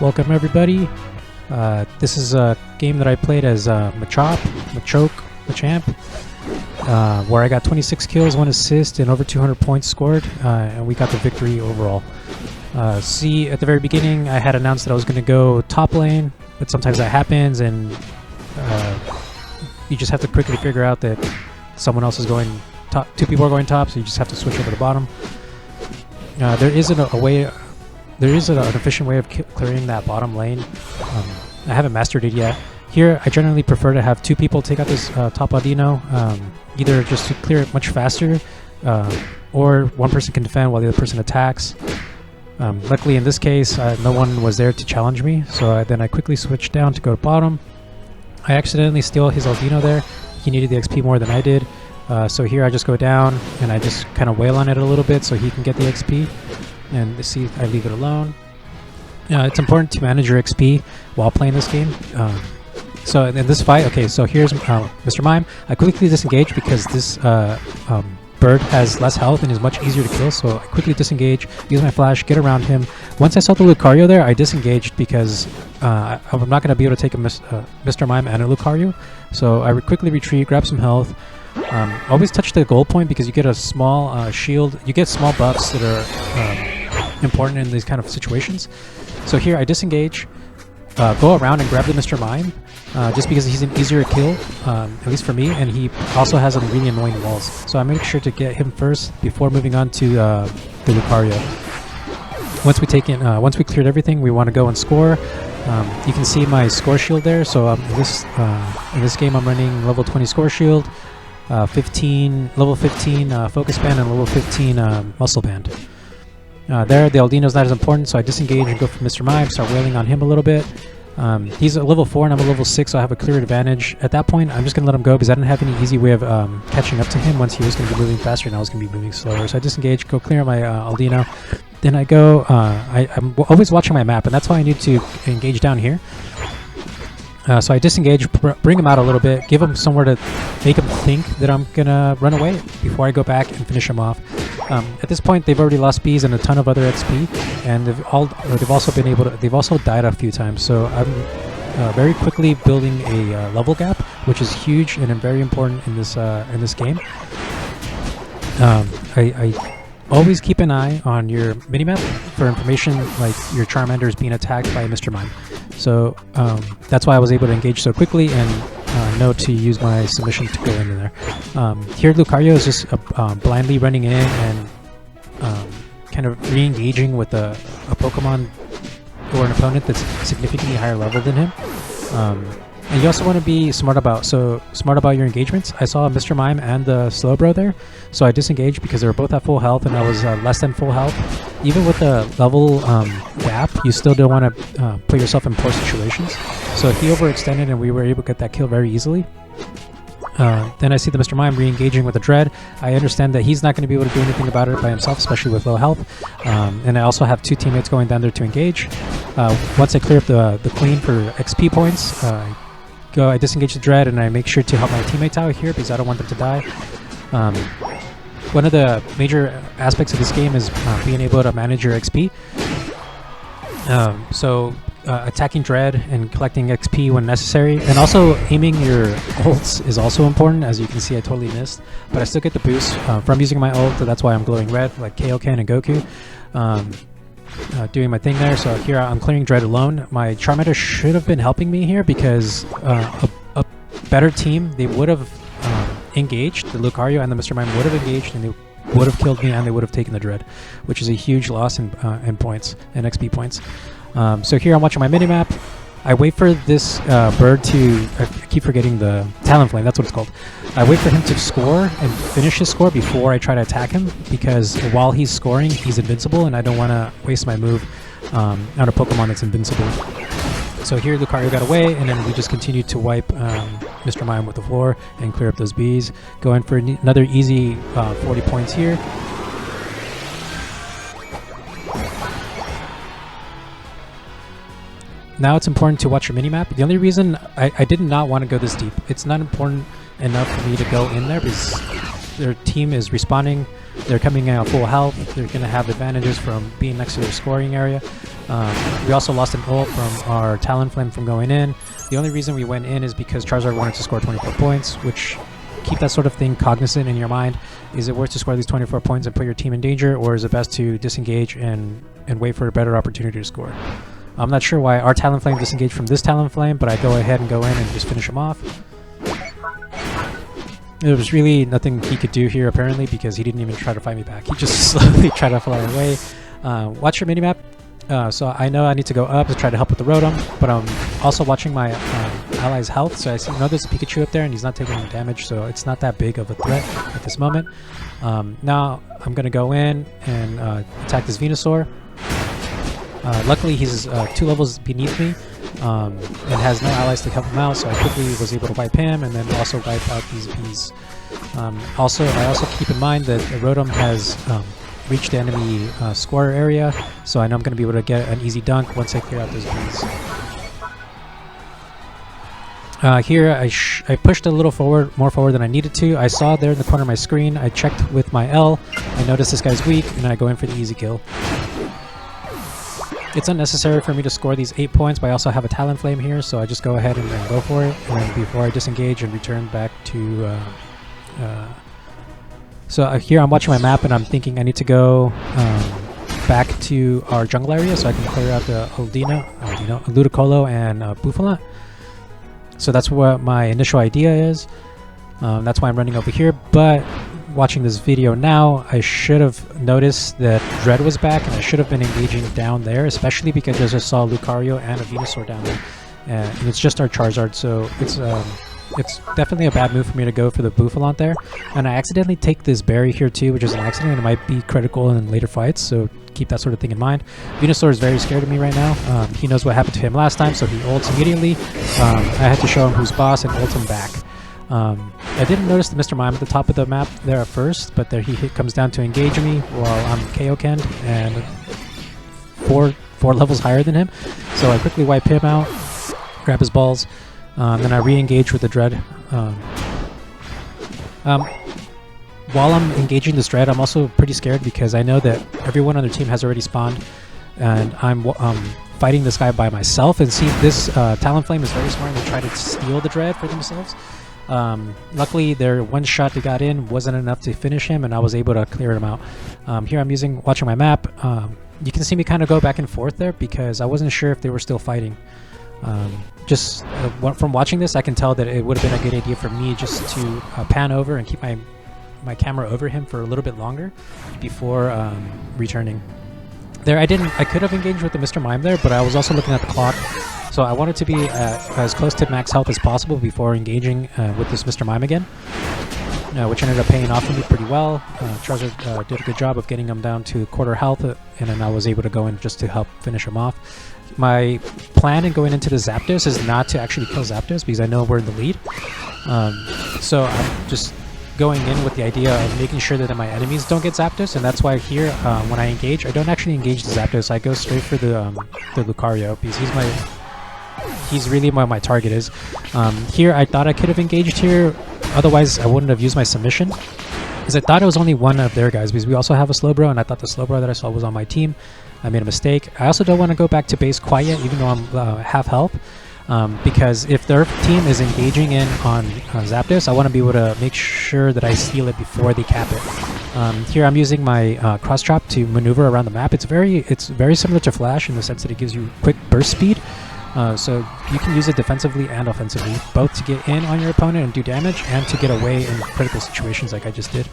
Welcome everybody. This is a game that I played as Machamp, where I got 26 kills, 1 assist, and over 200 points scored, and we got the victory overall. See, at the very beginning, I had announced that I was going to go top lane, but sometimes that happens, and you just have to quickly figure out that someone else is going top. Two people are going top, so you just have to switch over to the bottom. There isn't a way. There is an efficient way of clearing that bottom lane. I haven't mastered it yet. Here, I generally prefer to have two people take out this top Audino, either just to clear it much faster, or one person can defend while the other person attacks. Luckily, in this case, no one was there to challenge me, so then I quickly switched down to go to bottom. I accidentally steal his Audino there. He needed the XP more than I did. So here I just go down, and I just kind of wail on it a little bit so he can get the XP. And see, I leave it alone. It's important to manage your XP while playing this game. So in this fight, okay, so here's Mr. Mime. I quickly disengage because this bird has less health and is much easier to kill, so I quickly disengage, use my flash, get around him. Once I saw the Lucario there, I disengaged because I'm not going to be able to take a Mr. Mime and a Lucario. So I quickly retreat, grab some health. Always touch the goal point because you get a small shield. You get small buffs that are important in these kind of situations. So here I disengage, go around and grab the Mr. Mime, just because he's an easier kill, at least for me, and he also has some really annoying walls. So I make sure to get him first before moving on to the Lucario. Once we cleared everything, we want to go and score. You can see my score shield there. So in this game, I'm running level 20 score shield, level 15 focus band, and level 15 muscle band. There, the Aldino's not as important, so I disengage and go for Mr. Mime, start wailing on him a little bit. He's at level 4 and I'm at level 6, so I have a clear advantage. At that point, I'm just going to let him go because I didn't have any easy way of catching up to him once he was going to be moving faster and I was going to be moving slower. So I disengage, go clear my Aldino. Then I go, I'm always watching my map, and that's why I need to engage down here. So I disengage, bring him out a little bit, give him somewhere to make him think that I'm gonna run away before I go back and finish him off. At this point, they've already lost bees and a ton of other XP, and they've also died a few times. So I'm very quickly building a level gap, which is huge and very important in this game. I always keep an eye on your minimap for information like your Charmander is being attacked by Mr. Mime. So that's why I was able to engage so quickly and know to use my submission to go in there. Here Lucario is just blindly running in and kind of re-engaging with a Pokemon or an opponent that's significantly higher level than him. And you also want to be smart about your engagements. I saw Mr. Mime and the Slowbro there, so I disengaged because they were both at full health and I was less than full health. Even with the level gap, you still don't want to put yourself in poor situations. So he overextended and we were able to get that kill very easily. Then I see the Mr. Mime re-engaging with the Dread. I understand that he's not going to be able to do anything about it by himself, especially with low health. And I also have two teammates going down there to engage. Once I clear up the Queen for XP points, I disengage the Dread and I make sure to help my teammates out here because I don't want them to die. One of the major aspects of this game is being able to manage your XP. Attacking Dread and collecting XP when necessary, and also aiming your ults is also important. As you can see, I totally missed, but I still get the boost from using my ult, so that's why I'm glowing red like Kaioken and Goku. Doing my thing there. So here I'm clearing Dread alone. My Charmander should have been helping me here because a better team, they would have engaged. The Lucario and the Mr. Mime would have engaged and they would have killed me and they would have taken the Dread, which is a huge loss in points and XP points. So here I'm watching my minimap. I wait for this bird to, I keep forgetting the Talonflame, that's what it's called. I wait for him to score and finish his score before I try to attack him, because while he's scoring, he's invincible, and I don't want to waste my move on a Pokemon that's invincible. So here Lucario got away, and then we just continued to wipe Mr. Mime with the floor and clear up those bees. Going for another easy 40 points here. Now it's important to watch your minimap. The only reason I did not want to go this deep, it's not important enough for me to go in there because their team is responding, they're coming out full health, they're going to have advantages from being next to their scoring area. We also lost an ult from our Talonflame from going in. The only reason we went in is because Charizard wanted to score 24 points, which keep that sort of thing cognizant in your mind. Is it worth to score these 24 points and put your team in danger, or is it best to disengage and wait for a better opportunity to score? I'm not sure why our Talonflame disengaged from this Talonflame, but I go ahead and go in and just finish him off. There was really nothing he could do here apparently, because he didn't even try to fight me back. He just slowly tried to fly away. Watch your minimap. So I know I need to go up to try to help with the Rotom, but I'm also watching my ally's health. So I know there's a Pikachu up there and he's not taking any damage, so it's not that big of a threat at this moment. Now I'm going to go in and attack this Venusaur. Luckily he's 2 levels beneath me and has no allies to help him out, so I quickly was able to wipe him and then also wipe out these bees. I also keep in mind that the Rotom has reach the enemy scorer area, so I know I'm going to be able to get an easy dunk once I clear out those bees. Here I pushed a little more forward than I needed to. I saw there in the corner of my screen, I checked with my L, I noticed this guy's weak, and I go in for the easy kill. It's unnecessary for me to score these 8 points, but I also have a Talonflame here, so I just go ahead and go for it, and then before I disengage and return back to So here I'm watching my map and I'm thinking I need to go back to our jungle area so I can clear out the Ludicolo and Buffalant. So that's what my initial idea is. That's why I'm running over here, but watching this video now, I should have noticed that Dread was back and I should have been engaging down there, especially because I just saw Lucario and a Venusaur down there. And it's just our Charizard, so it's definitely a bad move for me to go for the Buffalant there. And I accidentally take this berry here too, which is an accident and it might be critical in later fights, so keep that sort of thing in mind. Venusaur is very scared of me right now. He knows what happened to him last time, so he ults immediately. I had to show him who's boss and ult him back. I didn't notice the Mr. Mime at the top of the map there at first, but there he comes down to engage me while I'm KO-Kenned and four levels higher than him. So I quickly wipe him out, grab his balls, then I re-engage with the Dread. While I'm engaging this Dread, I'm also pretty scared because I know that everyone on their team has already spawned, and I'm fighting this guy by myself. And see, this Talonflame is very smart and they try to steal the Dread for themselves. Luckily, their one shot they got in wasn't enough to finish him, and I was able to clear him out. Here I'm watching my map. You can see me kind of go back and forth there because I wasn't sure if they were still fighting. From watching this, I can tell that it would have been a good idea for me just to pan over and keep my camera over him for a little bit longer before returning. There, I could have engaged with the Mr. Mime there, but I was also looking at the clock, so I wanted to be as close to max health as possible before engaging with this Mr. Mime again, which ended up paying off for me pretty well. Charizard did a good job of getting him down to quarter health, and then I was able to go in just to help finish him off. My plan in going into the Zapdos is not to actually kill Zapdos because I know we're in the lead. So I'm just going in with the idea of making sure that my enemies don't get Zapdos, and that's why here, when I engage, I don't actually engage the Zapdos. I go straight for the Lucario because he's really what my target is. Here, I thought I could have engaged here, otherwise I wouldn't have used my submission, because I thought it was only one of their guys, because we also have a Slowbro, and I thought the Slowbro that I saw was on my team. I made a mistake. I also don't want to go back to base quite yet, even though I'm half health, because if their team is engaging in on Zapdos, I want to be able to make sure that I steal it before they cap it. Here I'm using my cross chop to maneuver around the map. It's very similar to Flash in the sense that it gives you quick burst speed. So you can use it defensively and offensively, both to get in on your opponent and do damage, and to get away in critical situations like I just did.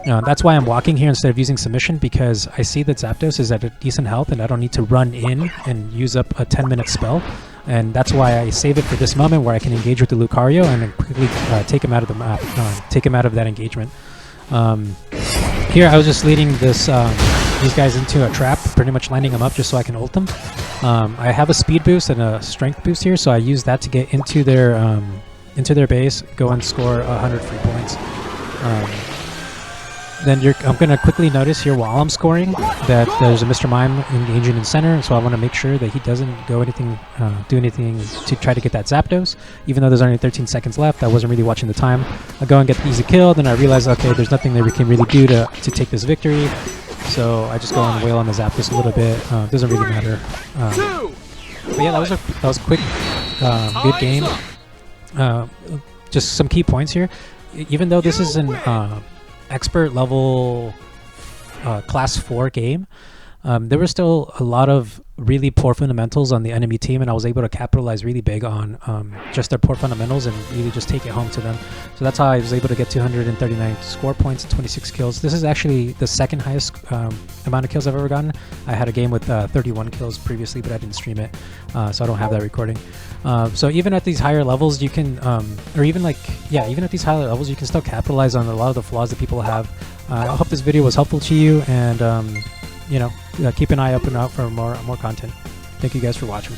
That's why I'm walking here instead of using submission, because I see that Zapdos is at a decent health and I don't need to run in and use up a 10-minute spell. And that's why I save it for this moment where I can engage with the Lucario and then quickly take him out of the map, take him out of that engagement. Here I was just leading these guys into a trap, pretty much lining them up just so I can ult them. I have a speed boost and a strength boost here, so I use that to get into their base, go and score 100 free points. Then I'm going to quickly notice here while I'm scoring that there's a Mr. Mime engaging in center, so I want to make sure that he doesn't do anything to try to get that Zapdos. Even though there's only 13 seconds left, I wasn't really watching the time. I go and get the easy kill, then I realize, okay, there's nothing that we can really do to take this victory. So I just go and wail on the Zapdos a little bit. Doesn't really matter. But yeah, that was a quick, good game. Just some key points here. Even though this is an expert level class 4 game, there were still a lot of really poor fundamentals on the enemy team, and I was able to capitalize really big on just their poor fundamentals and really just take it home to them. So that's how I was able to get 239 score points and 26 kills. This is actually the second highest amount of kills I've ever gotten. I had a game with 31 kills previously, but I didn't stream it, so I don't have that recording. So even at these higher levels, you can, or even like, yeah, even at these higher levels, you can still capitalize on a lot of the flaws that people have. I hope this video was helpful to you, and you know, keep an eye open out for more content. Thank you guys for watching.